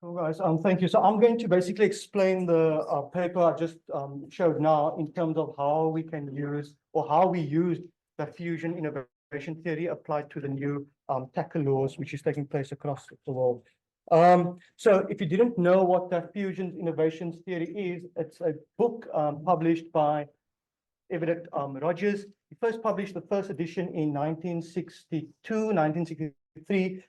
Cool, guys. Thank you. So I'm going to basically explain the paper I just showed now in terms of how we can use or how we use the fusion innovation theory applied to the new tackle laws, which is taking place across the world. So if you didn't know what that fusion innovations theory is, it's a book published by Everett Rogers. He first published the first edition in 1962, 1963,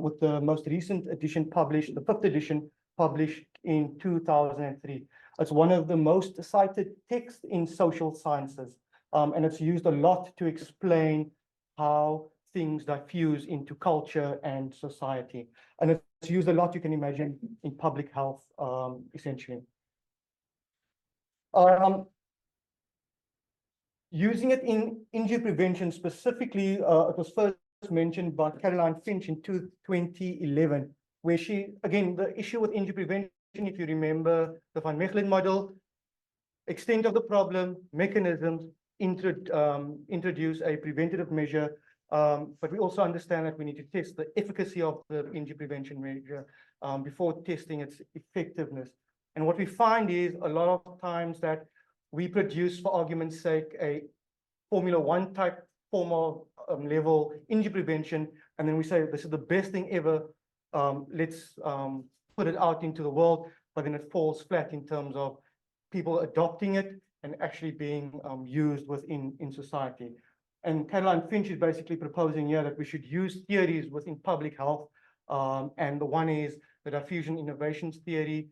with the most recent edition published, the fifth edition published in 2003. It's one of the most cited texts in social sciences, and it's used a lot to explain how things diffuse into culture and society. And it's used a lot, you can imagine, in public health, essentially. Using it in injury prevention specifically, it was first mentioned by Caroline Finch in 2011, where she, again, the issue with injury prevention, if you remember the Van Mechelen model, extent of the problem, mechanisms, introduce a preventative measure, but we also understand that we need to test the efficacy of the injury prevention measure before testing its effectiveness. And what we find is a lot of times that we produce, for argument's sake, a Formula One type form of level injury prevention, and then we say this is the best thing ever. Let's put it out into the world, but then it falls flat in terms of people adopting it and actually being used within society. And Caroline Finch is basically proposing here that we should use theories within public health, and the one is the diffusion innovations theory,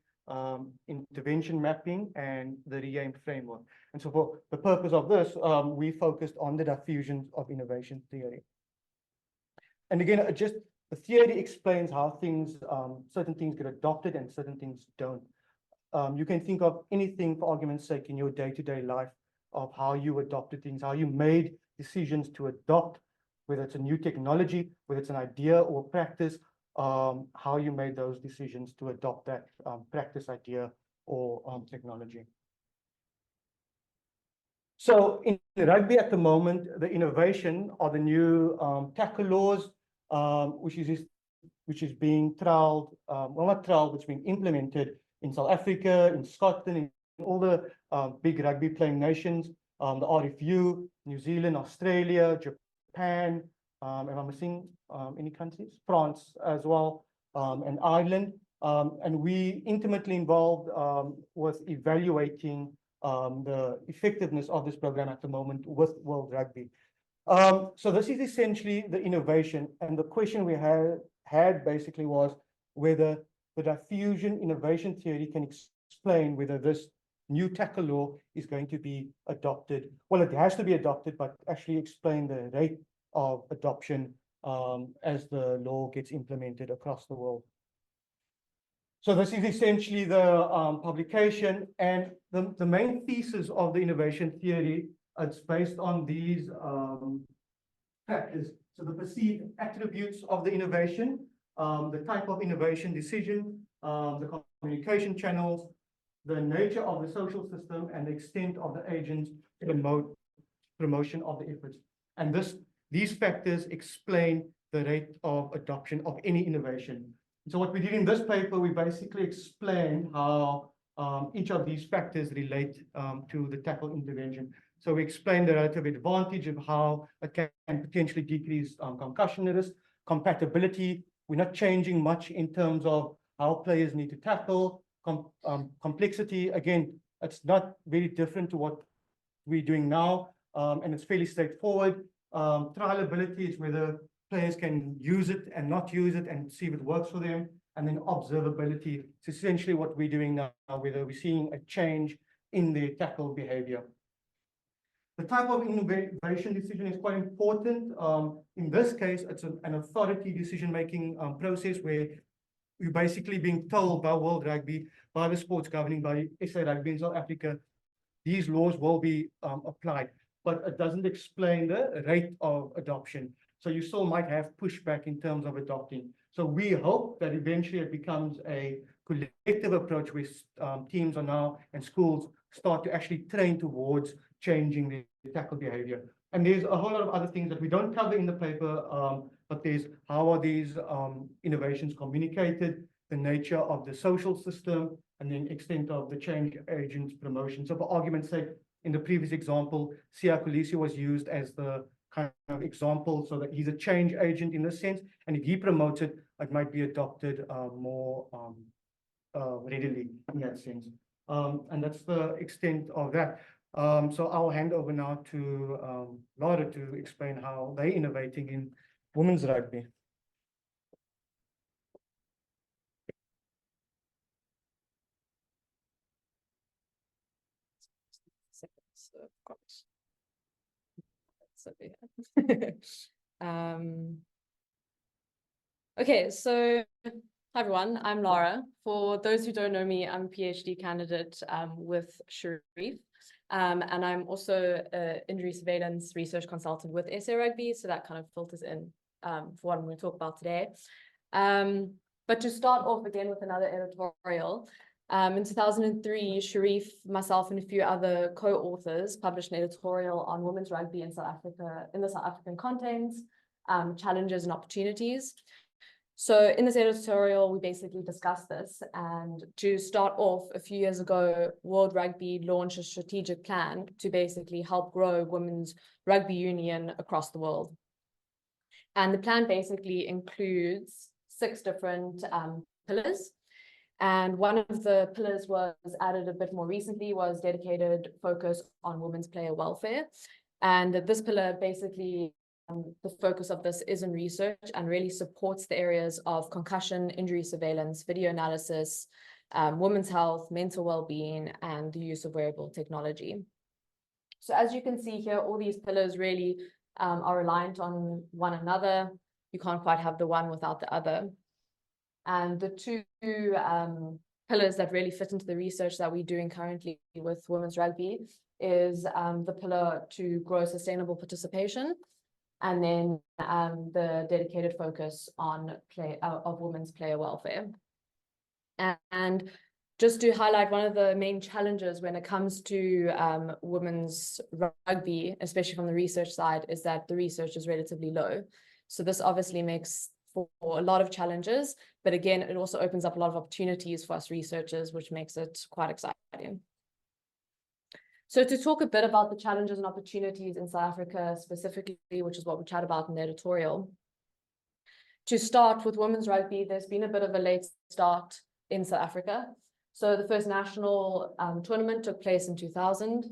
intervention mapping, and the REAIM framework. And so for the purpose of this, we focused on the diffusion of innovation theory. And again, just the theory explains how things, certain things get adopted and certain things don't. You can think of anything, for argument's sake, in your day-to-day life of how you adopted things, how you made decisions to adopt, whether it's a new technology, whether it's an idea or practice, how you made those decisions to adopt that practice, idea, or technology. So in rugby at the moment, the innovation are the new tackle laws, which is being trialed, well, not trialed, it's being implemented in South Africa, in Scotland, in all the big rugby playing nations, the RFU, New Zealand, Australia, Japan, am I missing any countries? France as well, and Ireland. And we intimately involved with evaluating the effectiveness of this program at the moment with World Rugby. So this is essentially the innovation. And the question we had basically was whether the diffusion innovation theory can explain whether this new tackle law is going to be adopted. Well, it has to be adopted, but actually explain the rate of adoption as the law gets implemented across the world. So this is essentially the publication, and the main thesis of the innovation theory, it's based on these factors. So the perceived attributes of the innovation, the type of innovation decision, the communication channels, the nature of the social system, and the extent of the agents to promotion of the efforts. And these factors explain the rate of adoption of any innovation. So what we did in this paper, we basically explained how each of these factors relate to the tackle intervention. So we explained the relative advantage of how it can potentially decrease concussion risk, compatibility. We're not changing much in terms of how players need to tackle. Complexity, again, it's not very different to what we're doing now, and it's fairly straightforward. Trialability is whether players can use it and not use it and see if it works for them. And then observability, it's essentially what we're doing now, whether we're seeing a change in their tackle behavior. The type of innovation decision is quite important. In this case, it's an authority decision-making process where you're basically being told by World Rugby, by the sports governing body, SA Rugby in South Africa, these laws will be applied, but it doesn't explain the rate of adoption. So you still might have pushback in terms of adopting. So we hope that eventually it becomes a collective approach where teams are now and schools start to actually train towards changing their tackle behavior. And there's a whole lot of other things that we don't cover in the paper, but there's how are these innovations communicated? the nature of the social system, and then extent of the change agent's promotion. So for argument's sake, in the previous example, Siya Kolisi was used as the kind of example, so that he's a change agent in this sense, and if he promotes it, it might be adopted more readily in that sense. And that's the extent of that. So I'll hand over now to Laura to explain how they're innovating in women's rugby. Okay, so hi everyone, I'm Laura. For those who don't know me, I'm a PhD candidate with Sharif, and I'm also an injury surveillance research consultant with SA Rugby, so that kind of filters in for what I'm going to talk about today. But to start off again with another editorial, in 2003, Sharif, myself, and a few other co-authors published an editorial on women's rugby in South Africa, in the South African context, challenges and opportunities. So in this editorial, we basically discussed this. And to start off, a few years ago, World Rugby launched a strategic plan to basically help grow women's rugby union across the world. And the plan basically includes 6 different pillars. And one of the pillars was added a bit more recently, was dedicated focus on women's player welfare. And this pillar basically, the focus of this is in research and really supports the areas of concussion, injury surveillance, video analysis, women's health, mental well-being, and the use of wearable technology. So as you can see here, all these pillars really are reliant on one another. You can't quite have the one without the other. And the 2 pillars that really fit into the research that we're doing currently with women's rugby is the pillar to grow sustainable participation, and then the dedicated focus on of women's player welfare. And just to highlight, one of the main challenges when it comes to women's rugby, especially from the research side, is that the research is relatively low. So this obviously makes for a lot of challenges, but again, it also opens up a lot of opportunities for us researchers, which makes it quite exciting. So to talk a bit about the challenges and opportunities in South Africa specifically, which is what we chat about in the editorial. To start with women's rugby, there's been a bit of a late start in South Africa. So the first national tournament took place in 2000.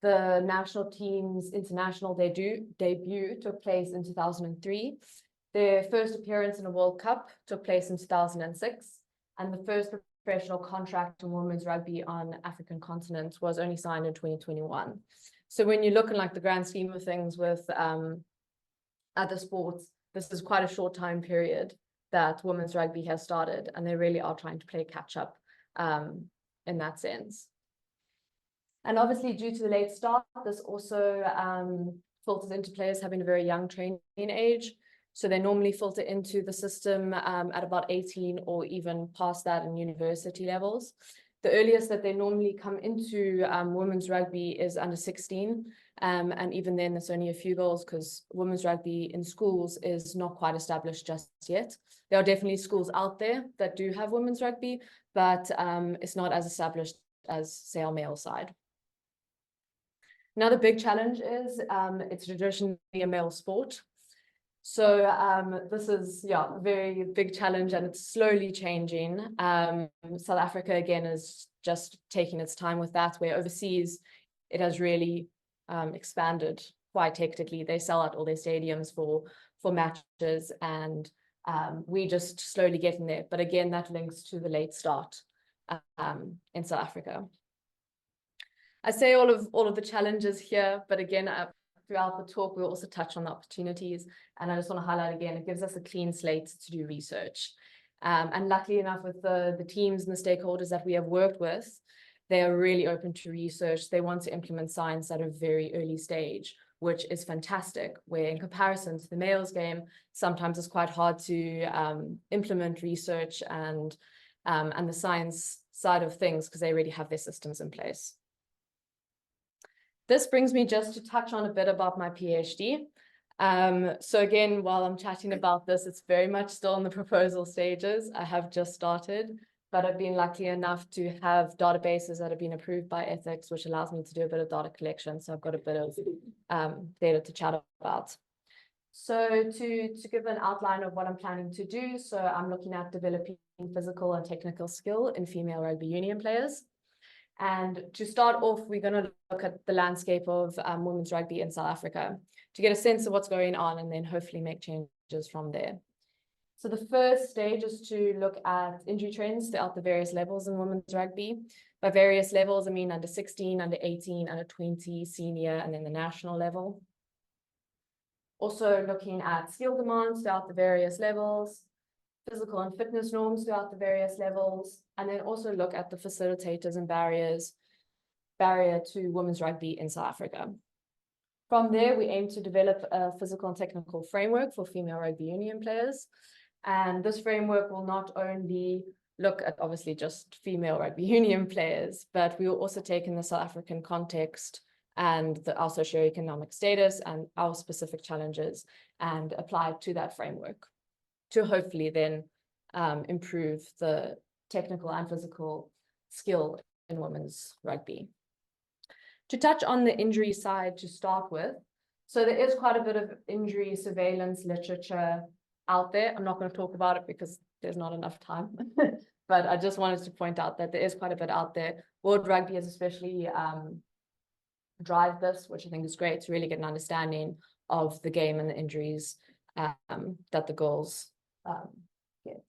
The national team's international debut took place in 2003. Their first appearance in a World Cup took place in 2006. And the first professional contract in women's rugby on African continent was only signed in 2021. So when you look in like the grand scheme of things with other sports, this is quite a short time period that women's rugby has started, and they really are trying to play catch up in that sense. And obviously due to the late start, this also filters into players having a very young training age. So they normally filter into the system at about 18 or even past that in university levels. The earliest that they normally come into women's rugby is under 16. And even then, there's only a few goals because women's rugby in schools is not quite established just yet. There are definitely schools out there that do have women's rugby, but it's not as established as, say, our male side. Another big challenge is it's traditionally a male sport. So this is, a very big challenge, and it's slowly changing. South Africa, again, is just taking its time with that, where overseas it has really expanded quite hectically. They sell out all their stadiums for matches, and we just slowly getting there. But again, that links to the late start in South Africa. I say all of the challenges here, but again, throughout the talk, we'll also touch on the opportunities. And I just want to highlight again, it gives us a clean slate to do research. And luckily enough, with the teams and the stakeholders that we have worked with, they are really open to research. They want to implement science at a very early stage, which is fantastic, where in comparison to the males game, sometimes it's quite hard to implement research and the science side of things because they already have their systems in place. This brings me just to touch on a bit about my PhD. So again, while I'm chatting about this, it's very much still in the proposal stages. I have just started, but I've been lucky enough to have databases that have been approved by ethics, which allows me to do a bit of data collection. So I've got a bit of data to chat about. So to give an outline of what I'm planning to do, so I'm looking at developing physical and technical skill in female rugby union players. And to start off, we're going to look at the landscape of women's rugby in South Africa to get a sense of what's going on and then hopefully make changes from there. So the first stage is to look at injury trends throughout the various levels in women's rugby. By various levels, I mean under 16, under 18, under 20, senior, and then the national level. Also looking at skill demands throughout the various levels, physical and fitness norms throughout the various levels, and then also look at the facilitators and barrier to women's rugby in South Africa. From there, we aim to develop a physical and technical framework for female rugby union players. And this framework will not only look at obviously just female rugby union players, but we will also take in the South African context and our socioeconomic status and our specific challenges and apply it to that framework to hopefully then improve the technical and physical skill in women's rugby. To touch on the injury side to start with, so there is quite a bit of injury surveillance literature out there. I'm not going to talk about it because there's not enough time, but I just wanted to point out that there is quite a bit out there. World Rugby has especially drive this, which I think is great to really get an understanding of the game and the injuries that the girls get.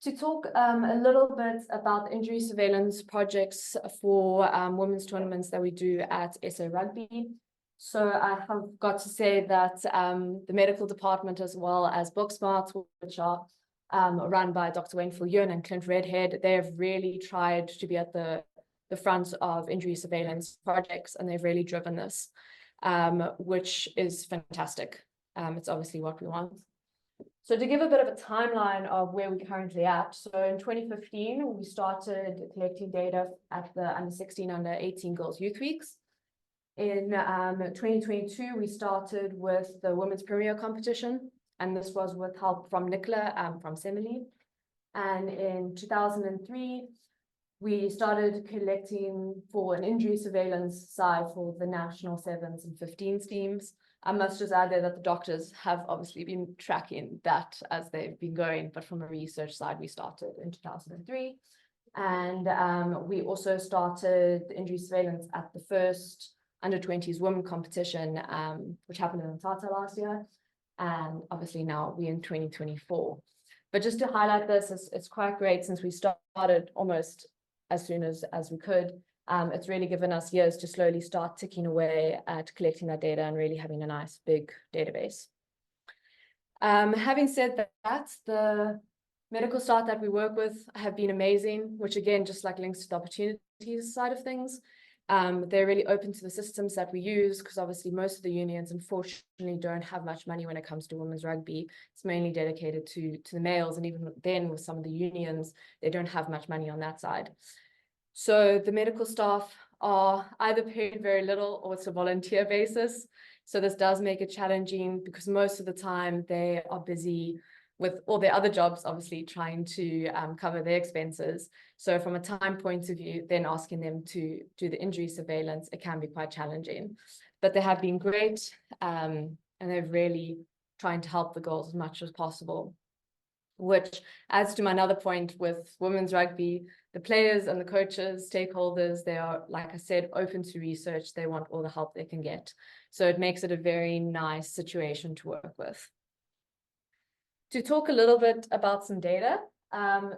To talk a little bit about the injury surveillance projects for women's tournaments that we do at SA Rugby. So I have got to say that the medical department, as well as Booksmart, which are run by Dr. Wayne Viljoen and Clint Redhead, they have really tried to be at the front of injury surveillance projects, and they've really driven this, which is fantastic. It's obviously what we want. So to give a bit of a timeline of where we're currently at, so in 2015, we started collecting data at the under 16, under 18 Girls Youth Weeks. In 2022, we started with the Women's Premier Competition, and this was with help from Nicola from Semele. And in 2003, we started collecting for an injury surveillance side for the national 7s and 15s teams. I must just add there that the doctors have obviously been tracking that as they've been going, but from a research side, we started in 2003. And we also started the injury surveillance at the first under-20s women competition, which happened in Tata last year. And obviously now we're in 2024. But just to highlight this, it's quite great since we started almost as soon as we could. It's really given us years to slowly start ticking away at collecting that data and really having a nice big database. Having said that, the medical staff that we work with have been amazing, which again, just like links to the opportunities side of things. They're really open to the systems that we use because obviously most of the unions unfortunately don't have much money when it comes to women's rugby. It's mainly dedicated to the males, and even then with some of the unions, they don't have much money on that side. So the medical staff are either paid very little or it's a volunteer basis. So this does make it challenging because most of the time they are busy with all their other jobs, obviously trying to cover their expenses. So from a time point of view, then asking them to do the injury surveillance, it can be quite challenging. But they have been great, and they're really trying to help the girls as much as possible, which adds to my another point with women's rugby. The players and the coaches, stakeholders, they are, like I said, open to research. They want all the help they can get. So it makes it a very nice situation to work with. To talk a little bit about some data.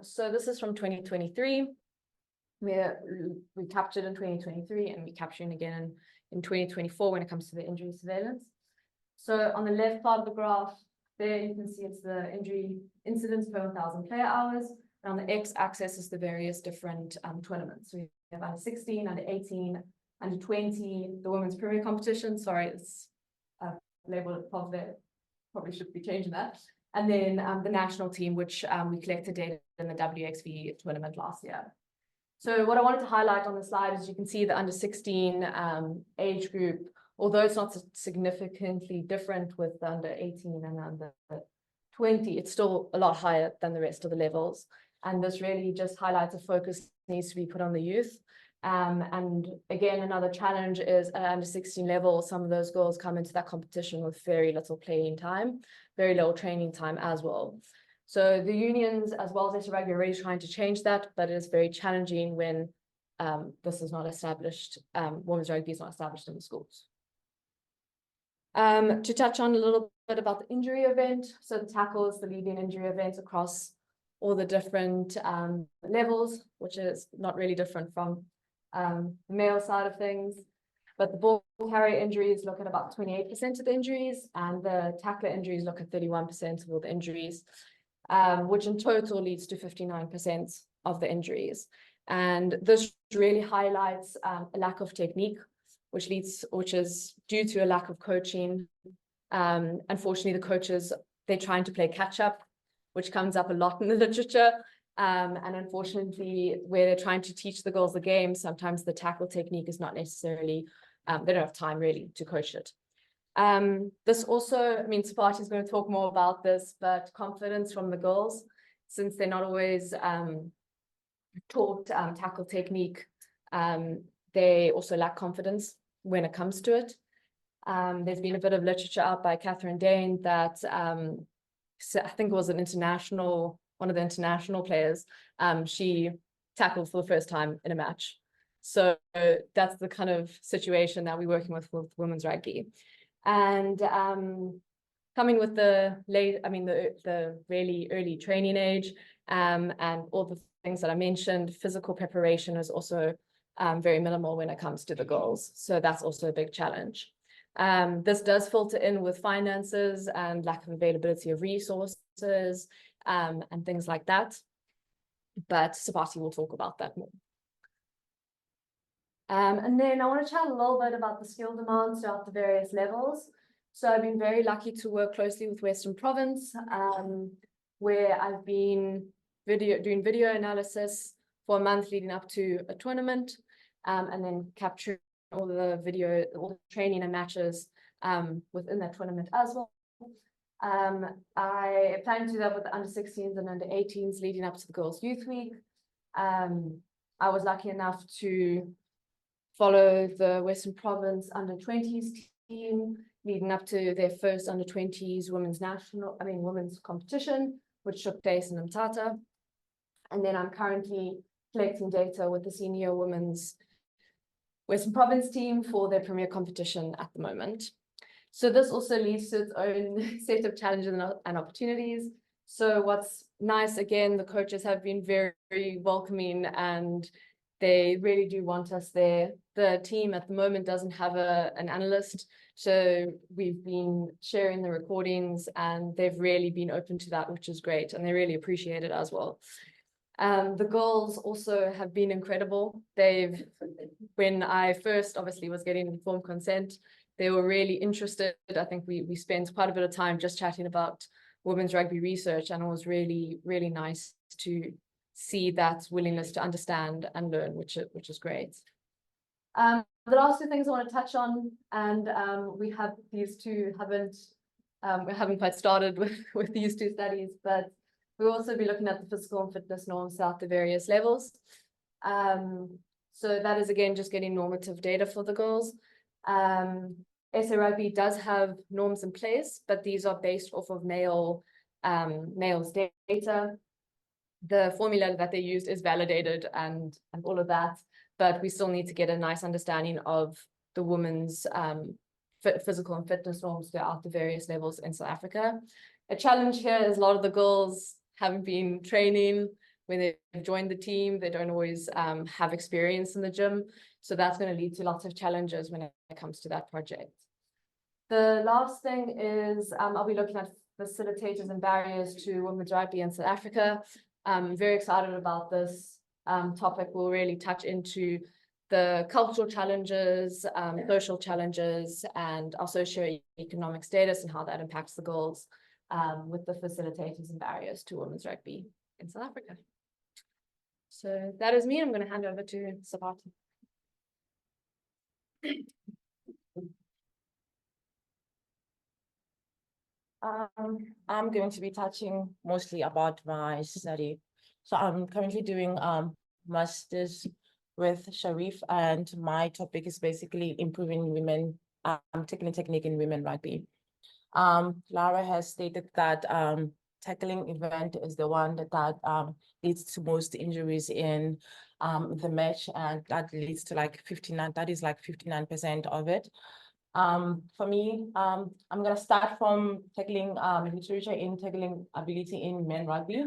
So this is from 2023. We captured in 2023 and we're capturing again in 2024 when it comes to the injury surveillance. So on the left part of the graph, there you can see it's the injury incidents per 1,000 player hours. And on the x-axis is the various different tournaments. So we have under 16, under 18, under 20, the women's premier competition. Sorry, it's labeled at the top there. Probably should be changing that. And then the national team, which we collected data in the WXV tournament last year. So what I wanted to highlight on the slide is you can see the under 16 age group although it's not significantly different with under 18 and under 20, it's still a lot higher than the rest of the levels. And this really just highlights a focus needs to be put on the youth. And again, another challenge is at under 16 level, some of those girls come into that competition with very little playing time, very little training time as well. So the unions, as well as Rugby, are really trying to change that, but it is very challenging when this is not established, women's rugby is not established in the schools. To touch on a little bit about the injury event. So the tackle is the leading injury event across all the different levels, which is not really different from the male side of things. But the ball carrier injuries look at about 28% of the injuries, and the tackler injuries look at 31% of all the injuries, which in total leads to 59% of the injuries. And this really highlights a lack of technique, which is due to a lack of coaching. Unfortunately, the coaches, they're trying to play catch up, which comes up a lot in the literature. And unfortunately, where they're trying to teach the girls the game, sometimes the tackle technique is not necessarily, they don't have time really to coach it. This also, I mean, Sapati is going to talk more about this, but confidence from the girls, since they're not always taught tackle technique, they also lack confidence when it comes to it. There's been a bit of literature out by Catherine Dane that I think it was one of the international players, she tackled for the first time in a match. So that's the kind of situation that we're working with women's rugby. And coming with the really early training age, and all the things that I mentioned, physical preparation is also very minimal when it comes to the goals. So that's also a big challenge. This does filter in with finances and lack of availability of resources and things like that. But Sapati will talk about that more. And then I want to chat a little bit about the skill demands throughout the various levels. So I've been very lucky to work closely with Western Province, where I've been doing video analysis for a month leading up to a tournament, and then capturing all the training and matches within that tournament as well. I plan to do that with the under 16s and under 18s leading up to the Girls Youth Week. I was lucky enough to follow the Western Province under 20s team leading up to their first under 20s women's competition, which took place in Mthatha. And then I'm currently collecting data with the senior women's Western Province team for their premier competition at the moment. So this also leads to its own set of challenges and opportunities. So what's nice, again, the coaches have been very, very welcoming and they really do want us there. The team at the moment doesn't have an analyst, so we've been sharing the recordings and they've really been open to that, which is great, and they really appreciate it as well. The girls also have been incredible. When I first obviously was getting informed consent, they were really interested. I think we spent quite a bit of time just chatting about women's rugby research, and it was really, really nice to see that willingness to understand and learn, which is great. The last two things I want to touch on, and we haven't quite started with these two studies, but we'll also be looking at the physical and fitness norms throughout the various levels. So that is again just getting normative data for the girls. SA Rugby does have norms in place, but these are based off of males data. The formula that they used is validated and all of that, but we still need to get a nice understanding of the women's physical and fitness norms throughout the various levels in South Africa. A challenge here is a lot of the girls haven't been training. When they've joined the team, they don't always have experience in the gym. So that's going to lead to lots of challenges when it comes to that project. The last thing is I'll be looking at facilitators and barriers to women's rugby in South Africa. I'm very excited about this topic. We'll really touch into the cultural challenges, social challenges, and our socioeconomic status and how that impacts the girls with the facilitators and barriers to women's rugby in South Africa. So that is me. I'm going to hand over to Sapati. I'm going to be touching mostly about my study. So I'm currently doing master's with Sharif, and my topic is basically improving women, tackling technique in women rugby. Lara has stated that tackling event is the one that leads to most injuries in the match, and that leads to like 59, that is like 59% of it. For me, I'm gonna start from tackling literature in tackling ability in men rugby.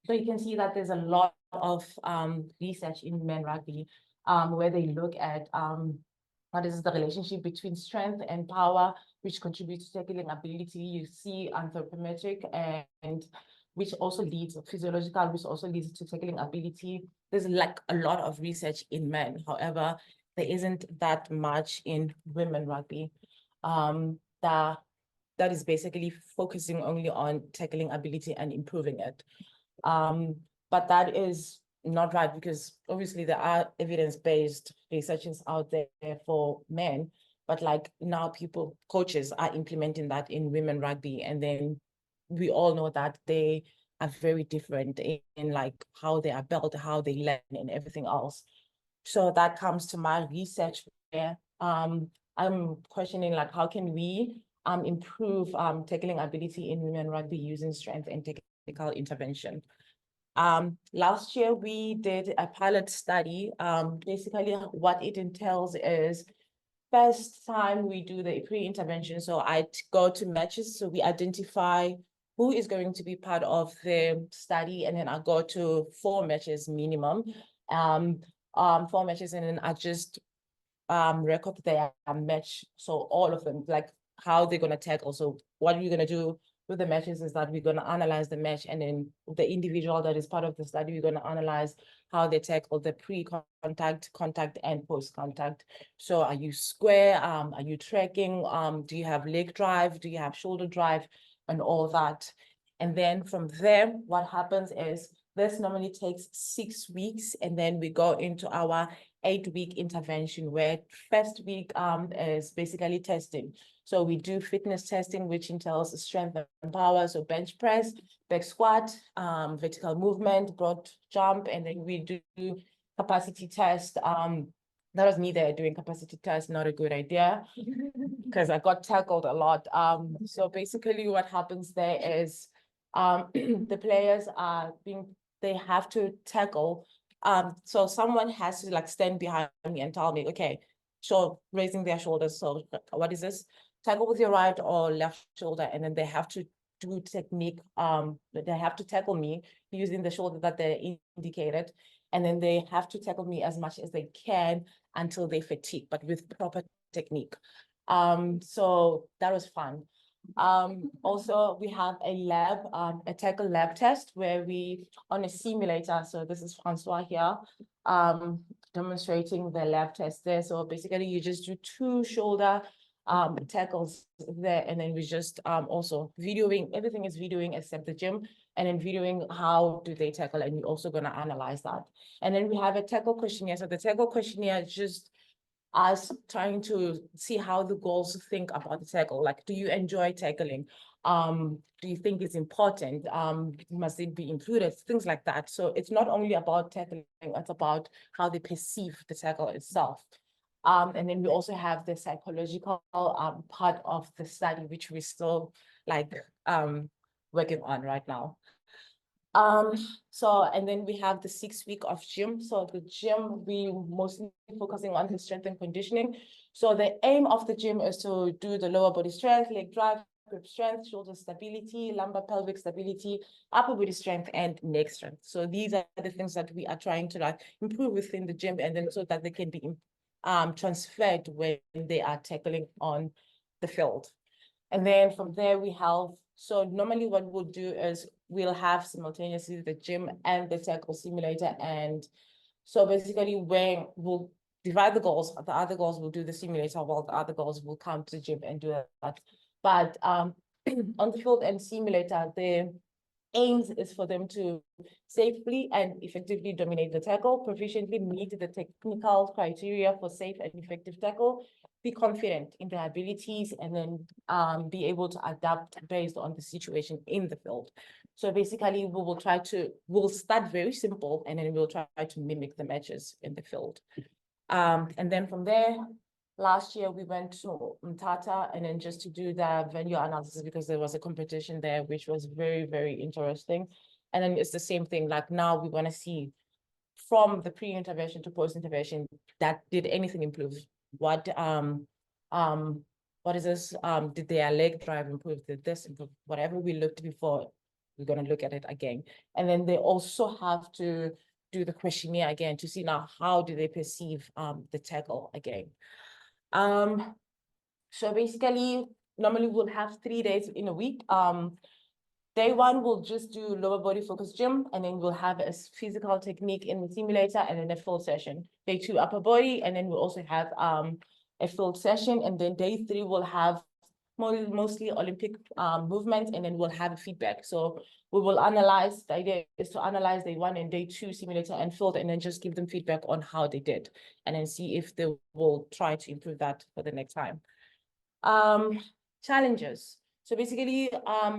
So you can see that there's a lot of research in men rugby where they look at what is the relationship between strength and power, which contributes to tackling ability. You see anthropometric and which also leads physiological, which also leads to tackling ability. There's like a lot of research in men. However, there isn't that much in women rugby. That is basically focusing only on tackling ability and improving it. But that is not right, because obviously there are evidence-based researchers out there for men, but like now coaches are implementing that in women rugby, and then we all know that they are very different in like how they are built, how they learn, and everything else. So that comes to my research where I'm questioning like how can we improve tackling ability in women rugby using strength and technical intervention. Last year we did a pilot study. Basically what it entails is first time we do the pre-intervention. So I go to matches. So we identify who is going to be part of the study, and then I go to 4 matches minimum. 4 matches, and then I just record their match. So all of them, like how they're gonna tackle. So what we're gonna do with the matches is that we're gonna analyze the match, and then the individual that is part of the study, we're gonna analyze how they tackle the pre-contact, contact, and post-contact. So are you square? Are you tracking? Do you have leg drive? Do you have shoulder drive? And all that. And then from there, what happens is this normally takes 6 weeks, and then we go into our 8-week intervention, where first week is basically testing. So we do fitness testing, which entails strength and power, so bench press, back squat, vertical movement, broad jump, and then we do capacity test. That was me there doing capacity test, not a good idea, because I got tackled a lot. So basically what happens there is the players they have to tackle. So someone has to like stand behind me and tell me, okay, so raising their shoulders. So what is this? Tackle with your right or left shoulder, and then they have to do technique. They have to tackle me using the shoulder that they indicated, and then they have to tackle me as much as they can until they fatigue, but with proper technique. So that was fun. Also, we have a lab, a tackle lab test where we on a simulator. So this is Francois here, demonstrating the lab test there. So basically you just do 2 shoulder tackles there, and then we just also videoing, everything is videoing except the gym, and then videoing how do they tackle, and we're also going to analyze that. And then we have a tackle questionnaire. So the tackle questionnaire is just us trying to see how the girls think about the tackle. Like, do you enjoy tackling? Do you think it's important? Must it be included? Things like that. So it's not only about tackling, it's about how they perceive the tackle itself. And then we also have the psychological part of the study, which we're still like working on right now. So, and then we have the 6 week of gym. So the gym, we mostly focusing on the strength and conditioning. So the aim of the gym is to do the lower body strength, leg drive, grip strength, shoulder stability, lumbar pelvic stability, upper body strength, and neck strength. So these are the things that we are trying to like improve within the gym, and then so that they can be transferred when they are tackling on the field. And then from there we have, so normally what we'll do is we'll have simultaneously the gym and the tackle simulator. And so basically when we'll divide the goals, the other goals will do the simulator, while the other goals will come to the gym and do that. But on the field and simulator, the aims is for them to safely and effectively dominate the tackle, proficiently meet the technical criteria for safe and effective tackle, be confident in their abilities, and then be able to adapt based on the situation in the field. So basically, we'll start very simple, and then we'll try to mimic the matches in the field. And then from there, last year we went to Mthatha, and then just to do the venue analysis, because there was a competition there, which was very, very interesting. And then it's the same thing, like now we want to see from the pre-intervention to post-intervention, that did anything improve? What is this? Did their leg drive improve? Did this improve? Whatever we looked before, we're going to look at it again. And then they also have to do the questionnaire again to see now how do they perceive the tackle again. So basically, normally we'll have 3 days in a week. Day one, we'll just do lower body focus gym, and then we'll have a physical technique in the simulator, and then a full session. Day two, upper body, and then we'll also have a full session. And then day three, we'll have mostly Olympic movements, and then we'll have a feedback. So we will analyze, the idea is to analyze day one and day two simulator and field, and then just give them feedback on how they did, and then see if they will try to improve that for the next time. Challenges. So basically,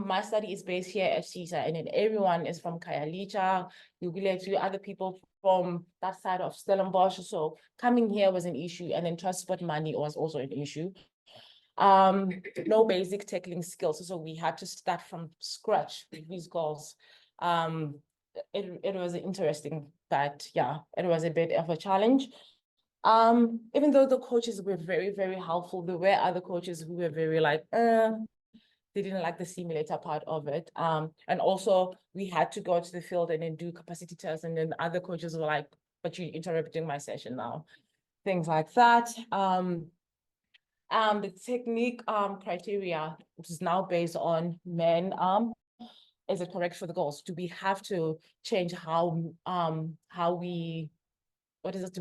my study is based here at CISA, and then everyone is from Khayelitsha, Uguletu, other people from that side of Stellenbosch. So coming here was an issue, and then transport money was also an issue. No basic tackling skills, so we had to start from scratch with these goals. It was interesting, but yeah, it was a bit of a challenge. Even though the coaches were very, very helpful, there were other coaches who were very like, they didn't like the simulator part of it. And also we had to go to the field and then do capacity tests, and then other coaches were like, but you're interrupting my session now. Things like that. The technique criteria, which is now based on men, is it correct for the goals? Do we have to change do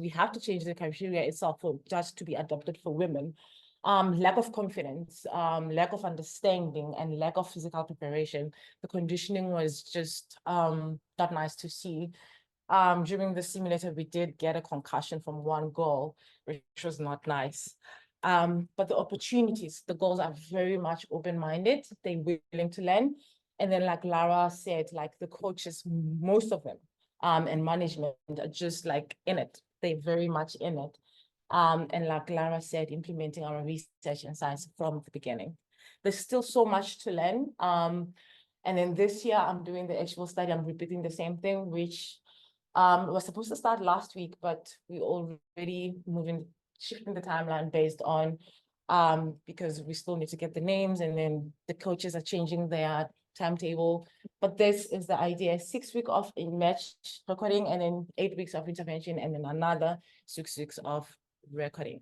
we have to change the criteria itself for just to be adopted for women? Lack of confidence, lack of understanding, and lack of physical preparation. The conditioning was just not nice to see. During the simulator, we did get a concussion from one goal, which was not nice. But the opportunities, the goals are very much open-minded. They're willing to learn. And then like Lara said, like the coaches, most of them, and management are just like in it. They're very much in it. And like Lara said, implementing our research and science from the beginning. There's still so much to learn. And then this year I'm doing the actual study. I'm repeating the same thing, which was supposed to start last week, but we already shifting the timeline based on, because we still need to get the names, and then the coaches are changing their timetable. But this is the idea: 6 weeks of in match recording, and then 8 weeks of intervention, and then another 6 weeks of recording.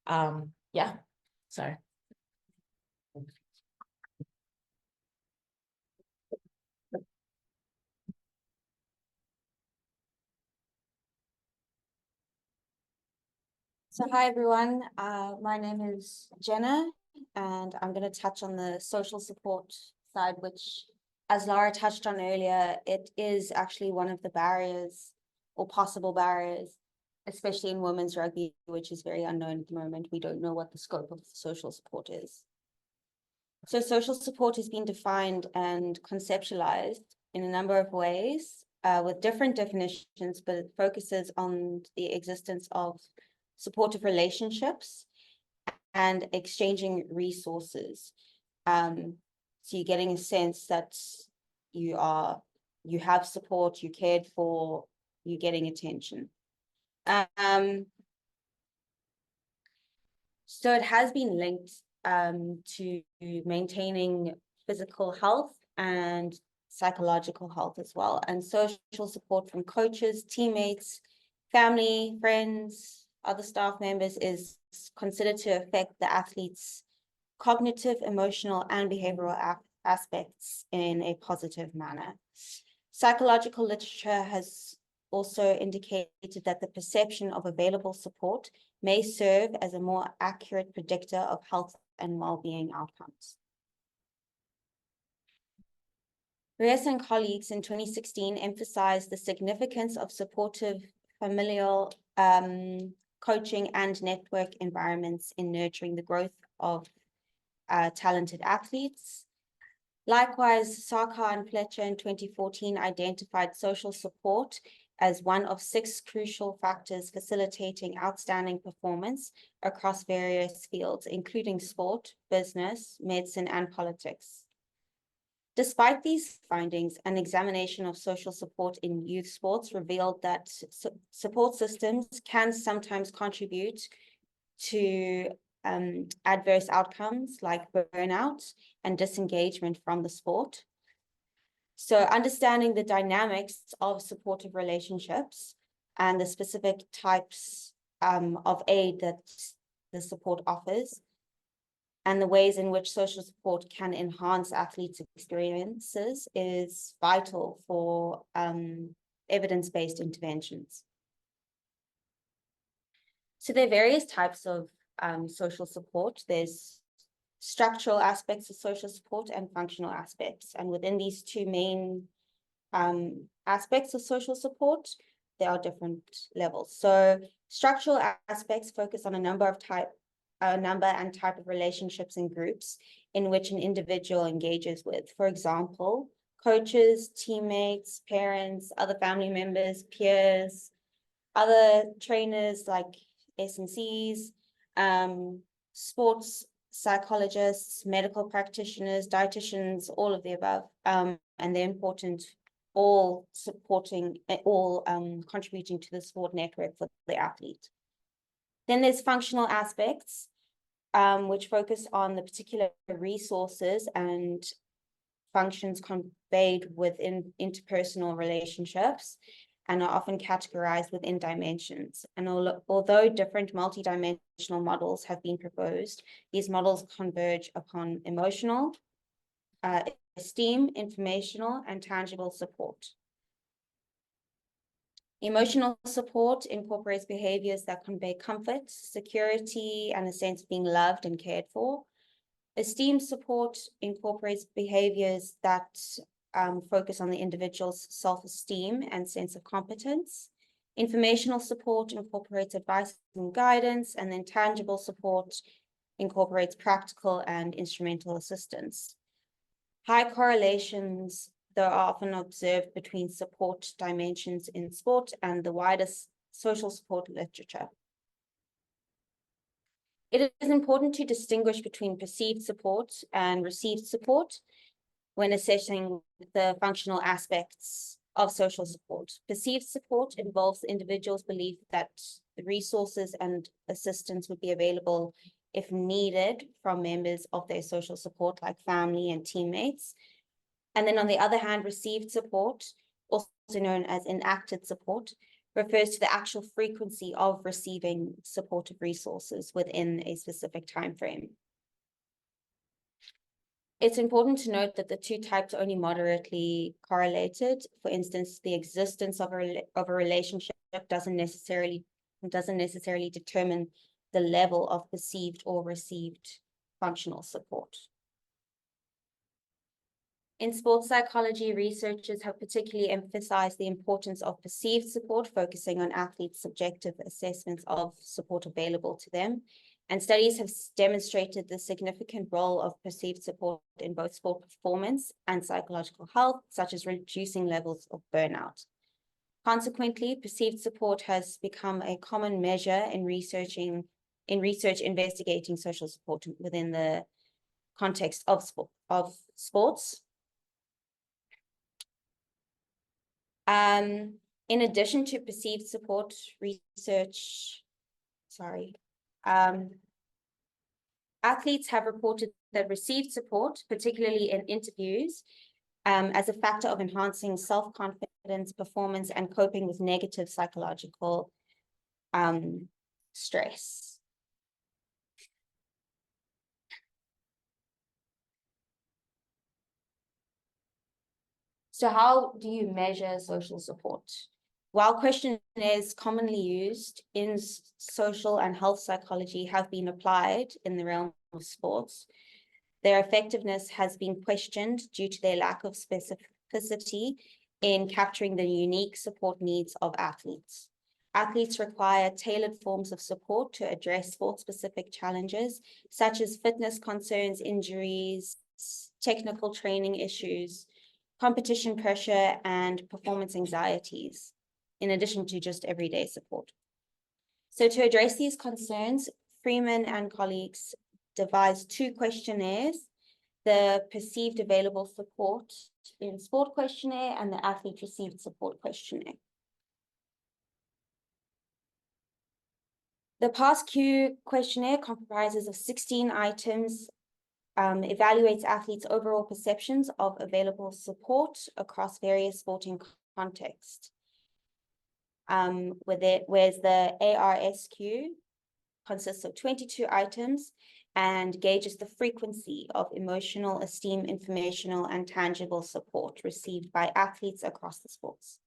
Yeah, sorry. So hi everyone, my name is Jenna, and I'm going to touch on the social support side, which, as Lara touched on earlier, it is actually one of the barriers or possible barriers, especially in women's rugby, which is very unknown at the moment. We don't know what the scope of social support is. So social support has been defined and conceptualized in a number of ways, with different definitions, but it focuses on the existence of supportive relationships and exchanging resources. So you're getting a sense that you have support, you're cared for, you're getting attention. So it has been linked to maintaining physical health and psychological health as well, and social support from coaches, teammates, family, friends, other staff members is considered to affect the athlete's cognitive, emotional, and behavioral aspects in a positive manner. Psychological literature has also indicated that the perception of available support may serve as a more accurate predictor of health and well-being outcomes. Reyes and colleagues in 2016 emphasized the significance of supportive familial coaching, and network environments in nurturing the growth of talented athletes. Likewise, Saka and Fletcher in 2014 identified social support as one of 6 crucial factors facilitating outstanding performance across various fields, including sport, business, medicine, and politics. Despite these findings, an examination of social support in youth sports revealed that support systems can sometimes contribute to adverse outcomes like burnout and disengagement from the sport. So understanding the dynamics of supportive relationships and the specific types of aid that the support offers, and the ways in which social support can enhance athletes' experiences is vital for evidence-based interventions. So there are various types of social support. There's structural aspects of social support and functional aspects. And within these 2 main aspects of social support, there are different levels. So structural aspects focus on a number and type of relationships and groups in which an individual engages with. For example, coaches, teammates, parents, other family members, peers, other trainers like S&Cs, sports psychologists, medical practitioners, dietitians, all of the above, and they're important, all contributing to the sport network for the athlete. Then there's functional aspects, which focus on the particular resources and functions conveyed within interpersonal relationships and are often categorized within dimensions. And although different multidimensional models have been proposed, these models converge upon emotional, esteem, informational, and tangible support. Emotional support incorporates behaviors that convey comfort, security, and a sense of being loved and cared for. Esteem support incorporates behaviors that focus on the individual's self-esteem and sense of competence. Informational support incorporates advice and guidance, and then tangible support incorporates practical and instrumental assistance. High correlations, though, are often observed between support dimensions in sport and the widest social support literature. It is important to distinguish between perceived support and received support when assessing the functional aspects of social support. Perceived support involves the individual's belief that the resources and assistance would be available if needed from members of their social support, like family and teammates. And then on the other hand, received support, also known as enacted support, refers to the actual frequency of receiving supportive resources within a specific time frame. It's important to note that the 2 types are only moderately correlated. For instance, the existence of a relationship doesn't necessarily determine the level of perceived or received functional support. In sports psychology, researchers have particularly emphasized the importance of perceived support, focusing on athletes' subjective assessments of support available to them. And studies have demonstrated the significant role of perceived support in both sport performance and psychological health, such as reducing levels of burnout. Consequently, perceived support has become a common measure in research investigating social support within the context of sports. In addition to perceived support, athletes have reported that received support, particularly in interviews, as a factor of enhancing self-confidence, performance, and coping with negative psychological stress. So how do you measure social support? While questionnaires commonly used in social and health psychology have been applied in the realm of sports, their effectiveness has been questioned due to their lack of specificity in capturing the unique support needs of athletes. athletes require tailored forms of support to address sport-specific challenges, such as fitness concerns, injuries, technical training issues, competition pressure, and performance anxieties, in addition to just everyday support. So to address these concerns, Freeman and colleagues devised 2 questionnaires: the perceived available support in sport questionnaire and the athlete received support questionnaire. The PASQ questionnaire comprises of 16 items, evaluates athletes' overall perceptions of available support across various sporting contexts. Whereas the ARSQ consists of 22 items and gauges the frequency of emotional, esteem, informational, and tangible support received by athletes across the sports.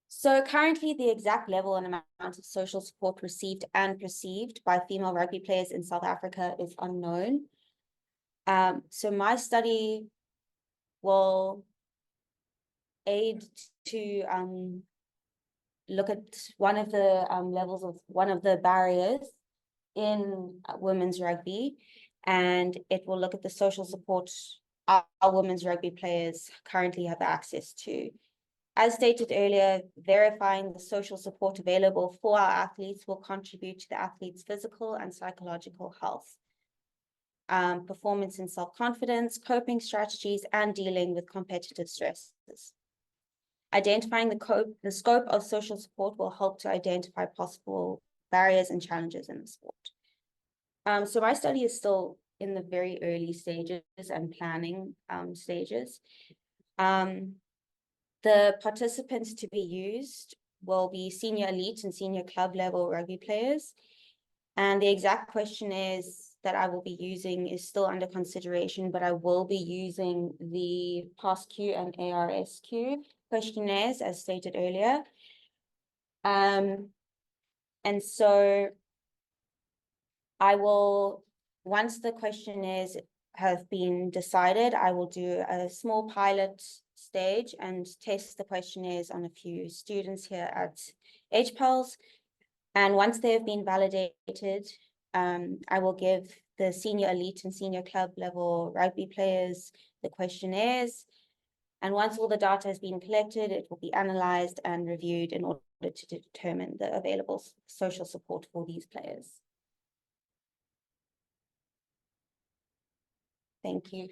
So currently, the exact level and amount of social support received and perceived by female rugby players in South Africa is unknown. So my study will aid to look at one of the levels of one of the barriers in women's rugby, and it will look at the social support our women's rugby players currently have access to. As stated earlier, verifying the social support available for our athletes will contribute to the athlete's physical and psychological health, performance and self-confidence, coping strategies, and dealing with competitive stresses. Identifying the scope of social support will help to identify possible barriers and challenges in the sport. So my study is still in the very early stages and planning stages. The participants to be used will be senior elite and senior club level rugby players. And the exact questionnaires that I will be using is still under consideration, but I will be using the PASQ and ARSQ questionnaires as stated earlier. And so I will, once the questionnaires have been decided, I will do a small pilot stage and test the questionnaires on a few students here at HPALS. And once they have been validated, I will give the senior elite and senior club level rugby players the questionnaires. And once all the data has been collected, it will be analyzed and reviewed in order to determine the available social support for these players. Thank you.